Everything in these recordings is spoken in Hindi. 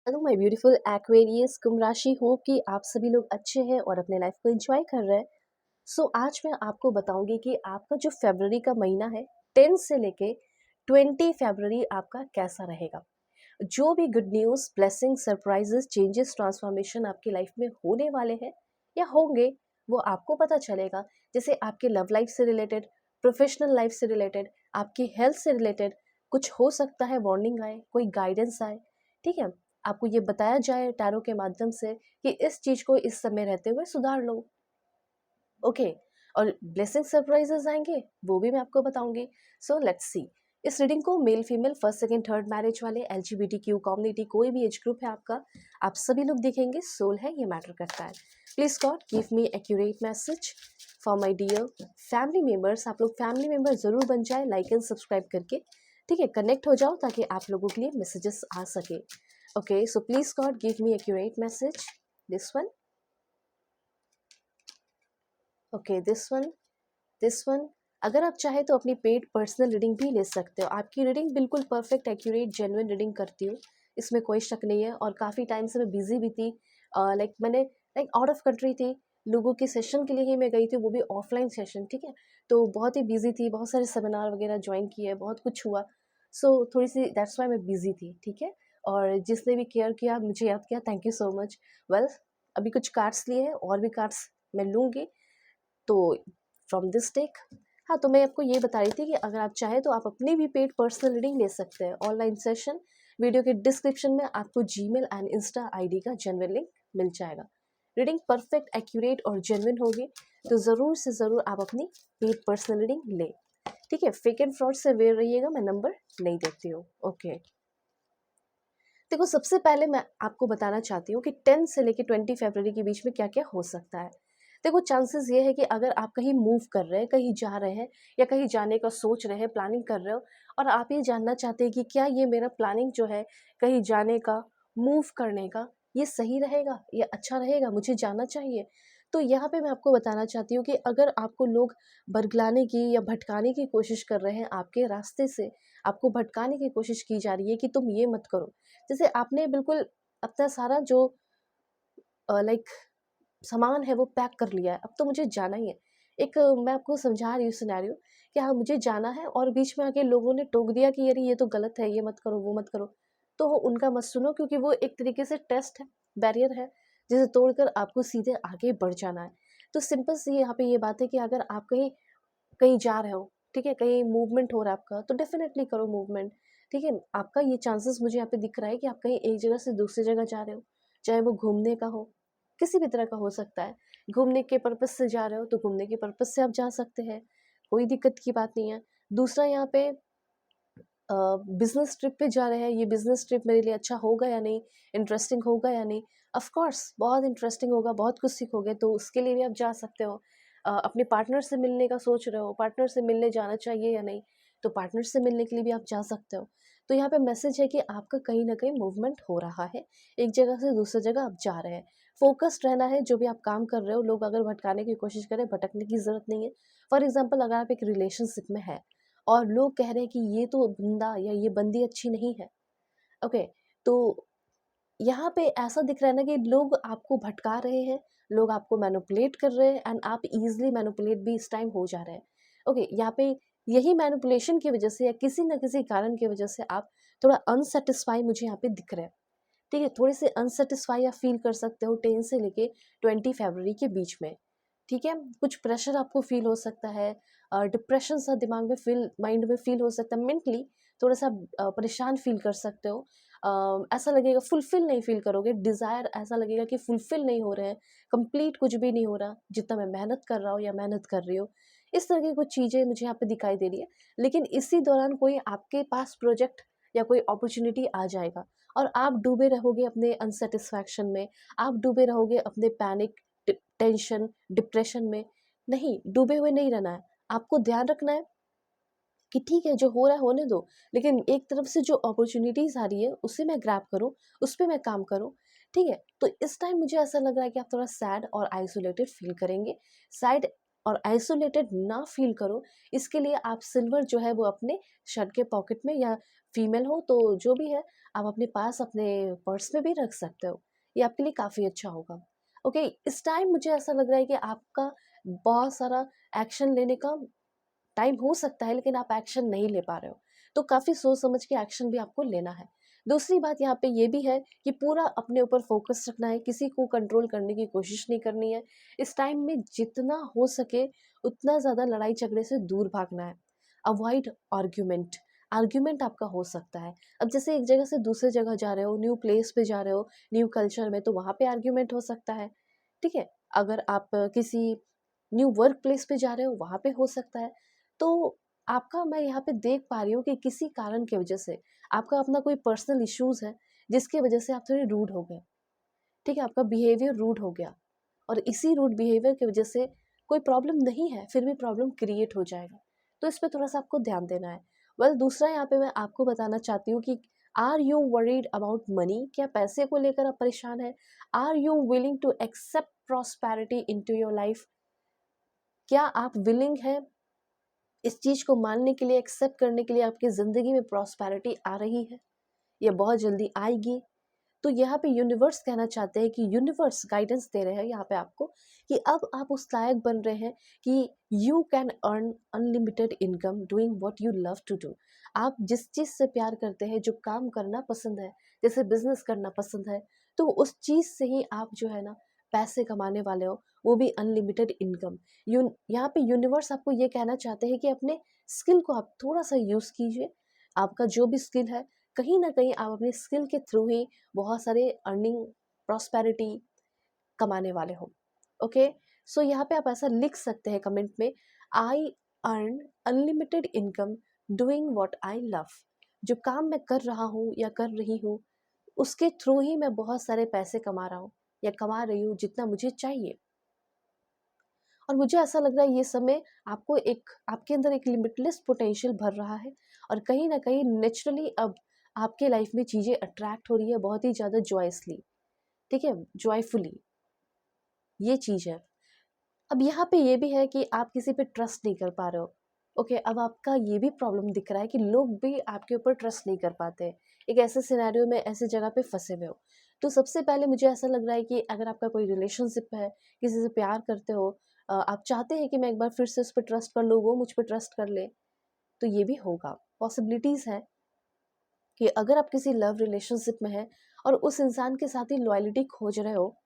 हेलो माय ब्यूटीफुल एक्वेरियस कुंभ राशि, हो कि आप सभी लोग अच्छे हैं और अपने लाइफ को एंजॉय कर रहे हैं। आज मैं आपको बताऊंगी कि आपका जो फरवरी का महीना है 10 से लेके 20 फरवरी आपका कैसा रहेगा। जो भी good news, blessing, surprises, changes, transformation आपकी लाइफ में होने वाले हैं या होंगे, वो आपको पता चलेगा। जैसे आपके लव लाइफ से रिलेटेड, प्रोफेशनल लाइफ से रिलेटेड, आपकी हेल्थ से रिलेटेड कुछ हो सकता है, वार्निंग आए, कोई गाइडेंस आए। ठीक है, आपको ये बताया जाए टैरो के माध्यम से कि इस चीज़ को इस समय रहते हुए सुधार लो। ओके, और ब्लेसिंग सरप्राइजेस आएंगे, वो भी मैं आपको बताऊंगी। So let's see. इस रीडिंग को male female, first second third marriage वाले, LGBTQ कम्युनिटी, कोई भी एज ग्रुप है आपका, आप सभी लोग देखेंगे। सोल है, ये मैटर करता है। Please God give me accurate message for my dear family members. आप लोग फैमिली मेम्बर जरूर बन जाए लाइक एंड सब्सक्राइब करके। ठीक है, कनेक्ट हो जाओ ताकि आप लोगों के लिए मैसेजेस आ सके। Okay, so please God give me accurate message. This one, okay, this one. अगर आप चाहे तो अपनी पेड पर्सनल रीडिंग भी ले सकते हो। आपकी रीडिंग बिल्कुल परफेक्ट, एक्यूरेट, जेन्युइन रीडिंग करती हूँ, इसमें कोई शक नहीं है। और काफ़ी टाइम से मैं बिजी भी थी, मैंने आउट ऑफ कंट्री थी, लोगों के सेशन के लिए ही मैं गई थी, वो भी ऑफलाइन सेशन। ठीक है, तो बहुत ही बिजी थी, बहुत सारे सेमिनार वगैरह ज्वाइन किए, बहुत कुछ हुआ। थोड़ी सी दैट्स वाई मैं बिजी थी। ठीक है, और जिसने भी केयर किया, मुझे याद किया, thank you so much. Well, अभी कुछ कार्ड्स लिए हैं, और भी कार्ड्स मैं लूँगी, तो फ्रॉम दिस टेक। हाँ, तो मैं आपको ये बता रही थी कि अगर आप चाहें तो आप अपनी भी पेड पर्सनल रीडिंग ले सकते हैं। ऑनलाइन सेशन, वीडियो के डिस्क्रिप्शन में आपको जीमेल एंड इंस्टा आईडी का जेन्युइन लिंक मिल जाएगा। रीडिंग परफेक्ट, एक्यूरेट और जेन्युइन होगी, तो ज़रूर से ज़रूर आप अपनी पेड पर्सनल रीडिंग लें। ठीक है, फेक एंड फ्रॉड से अवेयर रहिएगा, मैं नंबर नहीं देती हूँ। ओके, देखो, सबसे पहले मैं आपको बताना चाहती हूँ कि 10 से लेकर 20 फरवरी के बीच में क्या क्या हो सकता है। देखो, चांसेस ये है कि अगर आप कहीं मूव कर रहे हैं, कहीं जा रहे हैं, या कहीं जाने का सोच रहे हैं, प्लानिंग कर रहे हो, और आप ये जानना चाहते हैं कि क्या ये मेरा प्लानिंग जो है कहीं जाने का, मूव करने का, ये सही रहेगा, ये अच्छा रहेगा, मुझे जाना चाहिए। तो यहाँ पे मैं आपको बताना चाहती हूँ कि अगर आपको लोग बरगलाने की या भटकाने की कोशिश कर रहे हैं आपके रास्ते से, आपको भटकाने की कोशिश की जा रही है कि तुम ये मत करो, जैसे आपने बिल्कुल अपना सारा जो लाइक सामान है वो पैक कर लिया है, अब तो मुझे जाना ही है। मैं आपको समझा रही हूँ सिनेरियो कि हाँ, मुझे जाना है, और बीच में आके लोगों ने टोक दिया कि अरे ये तो गलत है, ये मत करो, वो मत करो। तो उनका मत सुनो, क्योंकि वो एक तरीके से टेस्ट है, बैरियर है, जिसे तोड़कर आपको सीधे आगे बढ़ जाना है। तो सिंपल सी यहाँ पे ये बात है कि अगर आप कहीं कहीं जा रहे हो, ठीक है, कहीं मूवमेंट हो रहा है आपका, तो डेफिनेटली करो मूवमेंट। ठीक है, आपका ये चांसेस मुझे यहाँ पे दिख रहा है कि आप कहीं एक जगह से दूसरी जगह जा रहे हो, चाहे वो घूमने का हो, किसी भी तरह का हो सकता है। घूमने के पर्पज से जा रहे हो तो घूमने के पर्पज से आप जा सकते हैं, कोई दिक्कत की बात नहीं है। दूसरा, यहाँ पे बिजनेस ट्रिप पे जा रहे हैं, ये बिजनेस ट्रिप मेरे लिए अच्छा होगा या नहीं, इंटरेस्टिंग होगा या नहीं। ऑफ कोर्स बहुत इंटरेस्टिंग होगा, बहुत कुछ सीखोगे, तो उसके लिए भी आप जा सकते हो। अपने पार्टनर से मिलने का सोच रहे हो, पार्टनर से मिलने जाना चाहिए या नहीं, तो पार्टनर से मिलने के लिए भी आप जा सकते हो। तो यहाँ पे मैसेज है कि आपका कहीं ना कहीं मूवमेंट हो रहा है, एक जगह से दूसरी जगह आप जा रहे हैं। फोकस्ड रहना है, जो भी आप काम कर रहे हो, लोग अगर भटकाने की कोशिश करें, भटकने की जरूरत नहीं है। फॉर एग्जाम्पल, अगर आप एक रिलेशनशिप में है और लोग कह रहे हैं कि ये तो बंदा या ये बंदी अच्छी नहीं है, ओके, तो यहाँ पे ऐसा दिख रहा है ना कि लोग आपको भटका रहे हैं, लोग आपको मैनिपुलेट कर रहे हैं, एंड आप इजीली मैनिपुलेट भी इस टाइम हो जा रहे हैं। ओके, यहाँ पे यही मैनिपुलेशन की वजह से या किसी न किसी कारण की वजह से आप थोड़ा अनसेटिस्फाई मुझे यहाँ पे दिख रहे हैं। ठीक है, थोड़े से अनसेटिस्फाई आप फील कर सकते हो 10 से लेके 20 फरवरी के बीच में। ठीक है, कुछ प्रेशर आपको फील हो सकता है, डिप्रेशन सा दिमाग में फील, माइंड में फील हो सकता है, मेंटली थोड़ा सा परेशान फील कर सकते हो। ऐसा लगेगा, फुलफिल नहीं फील करोगे, डिज़ायर ऐसा लगेगा कि फुलफिल नहीं हो रहे हैं, कंप्लीट कुछ भी नहीं हो रहा, जितना मैं मेहनत कर रहा हूँ या मेहनत कर रही हूँ। इस तरह की कुछ चीज़ें मुझे यहाँ पे दिखाई दे रही है। लेकिन इसी दौरान कोई आपके पास प्रोजेक्ट या कोई अपॉर्चुनिटी आ जाएगा, और आप डूबे रहोगे अपने अनसेटिस्फैक्शन में, आप डूबे रहोगे अपने पैनिक, टेंशन, डिप्रेशन में। नहीं, डूबे हुए नहीं रहना है। आपको ध्यान रखना है कि ठीक है, जो हो रहा है होने दो, लेकिन एक तरफ से जो अपॉर्चुनिटीज़ आ रही है उसे मैं ग्रैब करूँ, उस पे मैं काम करूँ। ठीक है? तो इस टाइम मुझे ऐसा लग रहा है कि आप थोड़ा सैड और आइसोलेटेड फ़ील करेंगे। सैड और आइसोलेटेड ना फ़ील करो, इसके लिए आप सिल्वर जो है वो अपने शर्ट के पॉकेट में या फीमेल हो तो जो भी है आप अपने पास अपने पर्स में भी रख सकते हो, ये आपके लिए काफ़ी अच्छा होगा। ओके, इस टाइम मुझे ऐसा लग रहा है कि आपका बहुत सारा एक्शन लेने का टाइम हो सकता है, लेकिन आप एक्शन नहीं ले पा रहे हो, तो काफ़ी सोच समझ के एक्शन भी आपको लेना है। दूसरी बात यहाँ पे ये भी है कि पूरा अपने ऊपर फोकस रखना है, किसी को कंट्रोल करने की कोशिश नहीं करनी है। इस टाइम में जितना हो सके उतना ज़्यादा लड़ाई झगड़े से दूर भागना है। Avoid argument. आर्ग्यूमेंट आपका हो सकता है, अब जैसे एक जगह से दूसरे जगह जा रहे हो, न्यू प्लेस पे जा रहे हो, न्यू कल्चर में, तो वहाँ पे आर्ग्यूमेंट हो सकता है। ठीक है, अगर आप किसी न्यू वर्क प्लेस पे जा रहे हो, वहाँ पे हो सकता है। तो आपका, मैं यहाँ पे देख पा रही हूँ कि किसी कारण की वजह से आपका अपना कोई पर्सनल इश्यूज है, जिसकी वजह से आप थोड़े रूड हो गए। ठीक है, आपका बिहेवियर रूड हो गया, और इसी रूड बिहेवियर की वजह से कोई प्रॉब्लम नहीं है, फिर भी प्रॉब्लम क्रिएट हो जाएगा। तो इस पे थोड़ा सा आपको ध्यान देना है। वेल, दूसरा यहाँ पे मैं आपको बताना चाहती हूँ कि are you worried about money? क्या पैसे को लेकर आप परेशान है? Are you willing to accept prosperity into your life? क्या आप विलिंग है इस चीज़ को मानने के लिए, एक्सेप्ट करने के लिए आपकी ज़िंदगी में प्रॉस्पेरिटी आ रही है या बहुत जल्दी आएगी? तो यहाँ पे यूनिवर्स कहना चाहते हैं कि यूनिवर्स गाइडेंस दे रहे हैं यहाँ पे आपको कि अब आप उस लायक बन रहे हैं कि you can earn unlimited income doing what you love to do. आप जिस चीज़ से प्यार करते हैं, जो काम करना पसंद है, जैसे बिजनेस करना पसंद है, तो उस चीज़ से ही आप जो है ना पैसे कमाने वाले हो, वो भी अनलिमिटेड इनकम। यहाँ पे यूनिवर्स आपको ये कहना चाहते हैं कि अपने स्किल को आप थोड़ा सा यूज़ कीजिए। आपका जो भी स्किल है, कहीं ना कहीं आप अपने स्किल के थ्रू ही बहुत सारे अर्निंग, प्रॉस्पेरिटी कमाने वाले हो। ओके, सो यहाँ पे आप ऐसा लिख सकते हैं कमेंट में, I earn unlimited income doing what I love. जो काम मैं कर रहा हूँ या कर रही हूँ, उसके थ्रू ही मैं बहुत सारे पैसे कमा रहा हूँ या कमा रही हूँ, जितना मुझे चाहिए। और मुझे ऐसा लग रहा है ये समय आपको एक, आपके अंदर एक लिमिटलेस पोटेंशियल भर रहा है, और कहीं ना कहीं नेचुरली अब आपके लाइफ में चीज़ें अट्रैक्ट हो रही है बहुत ही ज़्यादा जॉयसली। ठीक है, जॉयफुली, ये चीज़ है। अब यहाँ पे ये भी है कि आप किसी पे ट्रस्ट नहीं कर पा रहे हो। ओके, अब आपका ये भी प्रॉब्लम दिख रहा है कि लोग भी आपके ऊपर ट्रस्ट नहीं कर पाते, एक ऐसे सिनेरियो में, ऐसे जगह पे फंसे हुए हो। तो सबसे पहले मुझे ऐसा लग रहा है कि अगर आपका कोई रिलेशनशिप है, किसी से प्यार करते हो, आप चाहते हैं कि मैं एक बार फिर से उस पर ट्रस्ट कर लूँ, वो मुझ पर ट्रस्ट कर ले, तो ये भी होगा। पॉसिबिलिटीज़ है कि अगर आप किसी लव रिलेशनशिप में हैं और उस इंसान के साथ ही लॉयल्टी खोज रहे हो,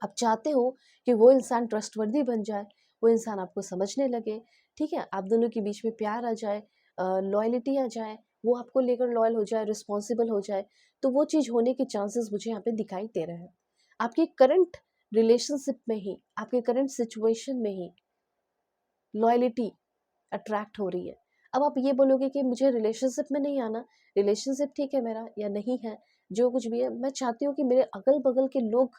आप चाहते हो कि वो इंसान ट्रस्टवर्दी बन जाए, वो इंसान आपको समझने लगे, ठीक है, आप दोनों के बीच में प्यार आ जाए, लॉयल्टी आ जाए, वो आपको लेकर लॉयल हो जाए, रिस्पॉन्सिबल हो जाए, तो वो चीज़ होने के चांसेस मुझे यहाँ पे दिखाई दे रहे हैं। आपकी करंट रिलेशनशिप में ही, आपके करंट सिचुएशन में ही लॉयल्टी अट्रैक्ट हो रही है। अब आप ये बोलोगे कि मुझे रिलेशनशिप में नहीं आना, रिलेशनशिप ठीक है मेरा या नहीं है, जो कुछ भी है, मैं चाहती हूँ कि मेरे अगल बगल के लोग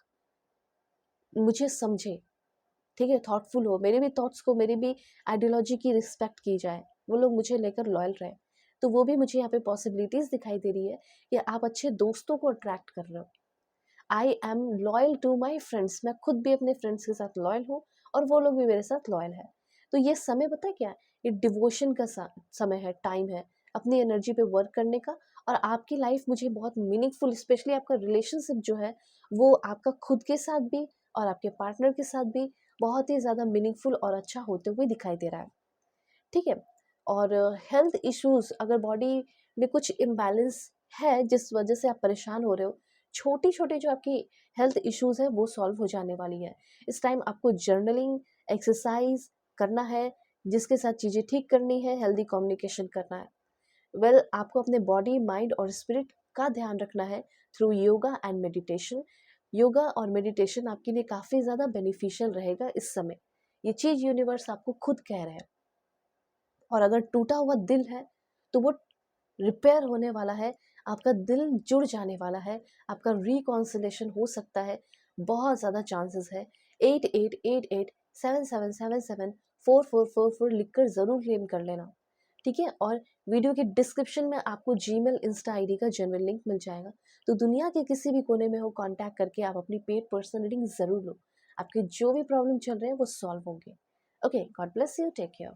मुझे समझे, ठीक है, थॉटफुल हो, मेरे भी थॉट्स को, मेरी भी आइडियोलॉजी की रिस्पेक्ट की जाए, वो लोग मुझे लेकर लॉयल रहे। तो वो भी मुझे यहाँ पे पॉसिबिलिटीज दिखाई दे रही है कि आप अच्छे दोस्तों को अट्रैक्ट कर रहे हो। I am loyal to my friends, मैं खुद भी अपने फ्रेंड्स के साथ लॉयल हूँ, और वो लोग भी मेरे साथ लॉयल है। तो ये समय पता है क्या है? ये डिवोशन का समय है, टाइम है अपनी एनर्जी पे वर्क करने का। और आपकी लाइफ मुझे बहुत मीनिंगफुल, स्पेशली आपका रिलेशनशिप जो है, वो आपका खुद के साथ भी और आपके पार्टनर के साथ भी बहुत ही ज़्यादा मीनिंगफुल और अच्छा होते हुए दिखाई दे रहा है। ठीक है, और हेल्थ इश्यूज, अगर बॉडी में कुछ इम्बैलेंस है जिस वजह से आप परेशान हो रहे हो, छोटी छोटी जो आपकी हेल्थ इश्यूज है वो सॉल्व हो जाने वाली है। इस टाइम आपको जर्नलिंग, एक्सरसाइज करना है, जिसके साथ चीज़ें ठीक करनी है, हेल्दी कम्युनिकेशन करना है। वेल, आपको अपने बॉडी, माइंड और स्पिरिट का ध्यान रखना है through yoga and meditation. Yoga और मेडिटेशन आपके लिए काफ़ी ज़्यादा बेनिफिशियल रहेगा इस समय, ये चीज़ यूनिवर्स आपको खुद कह रहे हैं। और अगर टूटा हुआ दिल है तो वो रिपेयर होने वाला है, आपका दिल जुड़ जाने वाला है, आपका रिकॉन्सिलेशन हो सकता है, बहुत ज़्यादा चांसेस है। 888877774444 लिखकर ज़रूर क्लेम कर लेना, ठीक है। और वीडियो के डिस्क्रिप्शन में आपको जीमेल, इंस्टा आईडी का जेन्युइन लिंक मिल जाएगा, तो दुनिया के किसी भी कोने में हो, कांटेक्ट करके आप अपनी पेड पर्सनल रीडिंग ज़रूर लो। आपके जो भी प्रॉब्लम चल रहे हैं वो सॉल्व होंगे। Okay, God bless you, take care.